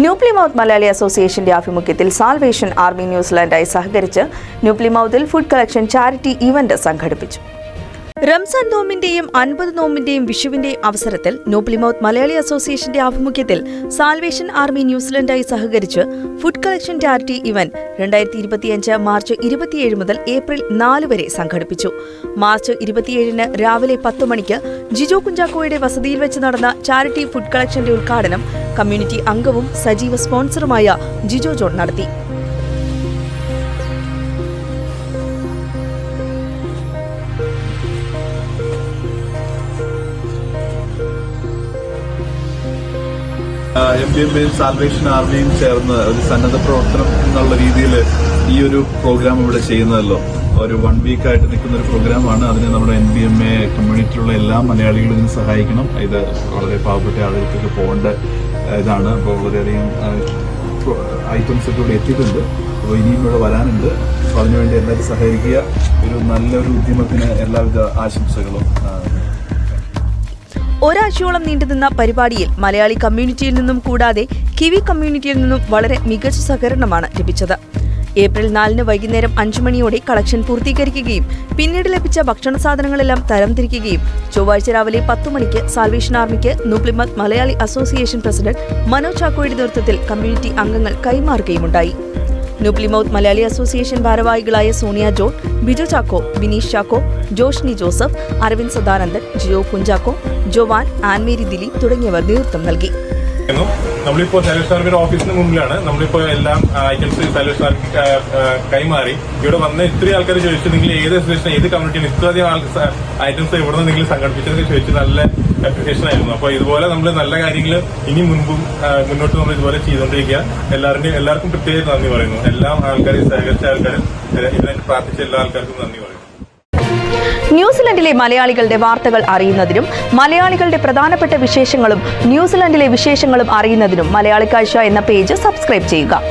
New Plymouth Malayali അസോസിയേഷന്റെ ആഭിമുഖ്യത്തിൽ salvation Army ന്യൂസിലാൻഡായി സഹകരിച്ച് ന്യൂ പ്ലിമൗത്തിൽ ഫുഡ് കളക്ഷൻ ചാരിറ്റി ഇവന്റ് സംഘടിപ്പിച്ചു. റംസാൻ നോമ്പിന്റെയും 50 നോമ്പിന്റെയും വിഷുവിന്റെയും അവസരത്തിൽ ന്യൂ പ്ലിമൗത്ത് മലയാളി അസോസിയേഷന്റെ ആഭിമുഖ്യത്തിൽ സാൽവേഷൻ ആർമി ന്യൂസിലൻഡായി സഹകരിച്ച് food collection charity event 2025 March 27 മുതൽ ഏപ്രിൽ 4 വരെ സംഘടിപ്പിച്ചു. മാർച്ച് 27-ന് രാവിലെ 10 മണിക്ക് ജിജോ കുഞ്ചാക്കോയുടെ വസതിയിൽ വെച്ച് നടന്ന ചാരിറ്റി ഫുഡ് കളക്ഷന്റെ ഉദ്ഘാടനം കമ്മ്യൂണിറ്റി അംഗവും സജീവ സ്പോൺസറുമായ ജിജോ ജോൺ നടത്തി. MBMയും സാൽവേഷൻ ആർമിയും ചേർന്ന് ഒരു സന്നദ്ധ പ്രവർത്തനം എന്നുള്ള രീതിയിൽ ഈ ഒരു പ്രോഗ്രാം ഇവിടെ ചെയ്യുന്നതല്ലോ. ഒരു 1 വീക്കായിട്ട് നിൽക്കുന്ന ഒരു പ്രോഗ്രാമാണ്. അതിന് നമ്മുടെ MBMA കമ്മ്യൂണിറ്റിയിലുള്ള എല്ലാ മലയാളികളും ഇതിന് സഹായിക്കണം. ഇത് വളരെ പാവപ്പെട്ട ആളുകൾക്കൊക്കെ പോകേണ്ട ഇതാണ്. അപ്പോൾ വളരെയധികം ഐറ്റംസ് ഒക്കെ ഇവിടെ എത്തിയിട്ടുണ്ട്. അപ്പോൾ ഇനിയും ഇവിടെ വരാനുണ്ട്. അപ്പോൾ അതിനുവേണ്ടി എല്ലാവരും സഹകരിക്കുക. ഒരു നല്ലൊരു ഉദ്യമത്തിന് എല്ലാവിധ ആശംസകളും. ഒരാഴ്ചയോളം നീണ്ടുനിന്ന പരിപാടിയിൽ മലയാളി കമ്മ്യൂണിറ്റിയിൽ നിന്നും കൂടാതെ കിവി കമ്മ്യൂണിറ്റിയിൽ നിന്നും വളരെ മികച്ച സഹകരണമാണ് ലഭിച്ചത്. ഏപ്രിൽ 4-ന് വൈകുന്നേരം 5 മണിയോടെ കളക്ഷൻ പൂർത്തീകരിക്കുകയും പിന്നീട് ലഭിച്ച ഭക്ഷണ സാധനങ്ങളെല്ലാം തരംതിരിക്കുകയും ചൊവ്വാഴ്ച രാവിലെ 10 മണിക്ക് സാൽവേഷൻ ആർമിക്ക് New Plymouth Malayali association president Manoj ചാക്കോയുടെ നേതൃത്വത്തിൽ കമ്മ്യൂണിറ്റി അംഗങ്ങൾ കൈമാറുകയുമുണ്ടായി. ന്യൂ പ്ലിമൗത്ത് മലയാളി അസോസിയേഷൻ ഭാരവാഹികളായ സോണിയ ജോൺ, ബിജു ചാക്കോ, ബിനീഷ് ചാക്കോ, ജോഷ്നി ജോസഫ്, അരവിന്ദ് സദാനന്ദൻ, ജിയോ കുഞ്ചാക്കോ, ജോവാൻ, ആൻമേരി ദിലീപ് തുടങ്ങിയവർ നേതൃത്വം നൽകി. നമ്മളിപ്പോ സാൽവേഷൻ ആർമിയുടെ ഓഫീസിന് മുമ്പിലാണ്. നമ്മളിപ്പോ എല്ലാം ഐറ്റംസ് സാൽവേഷൻ ആർമി കൈമാറി. ഇവിടെ വന്ന ഇത്രയും ആൾക്കാർ ചോദിച്ചു, നിങ്ങൾ ഏത് അസോസിയേഷൻ ഏത് കമ്മ്യൂണിറ്റിയാണ് ഇത്രയധികം ഐറ്റംസ് എവിടെ നിന്ന് നിങ്ങൾ സംഘടിപ്പിച്ചതെന്ന് ചോദിച്ചു. നല്ല അപ്രിസിയേഷൻ ആയിരുന്നു. അപ്പൊ ഇതുപോലെ നമ്മൾ നല്ല കാര്യങ്ങൾ ഇനി മുൻപും മുന്നോട്ട് നമ്മൾ ഇതുപോലെ ചെയ്തുകൊണ്ടിരിക്കുക. എല്ലാവർക്കും പ്രത്യേകം നന്ദി പറയുന്നു. എല്ലാ ആൾക്കാരെയും സഹകരിച്ച ആൾക്കാരും ഇതിനായിട്ട് പ്രാർത്ഥിച്ച എല്ലാ ആൾക്കാർക്കും നന്ദി പറയുന്നു. ന്യൂസിലൻഡിലെ മലയാളികളുടെ വാർത്തകൾ അറിയുന്നതിനും മലയാളികളുടെ പ്രധാനപ്പെട്ട വിശേഷങ്ങളും ന്യൂസിലൻഡിലെ വിശേഷങ്ങളും അറിയുന്നതിനും മലയാളി കാഴ്ച എന്ന പേജ് സബ്സ്ക്രൈബ് ചെയ്യുക.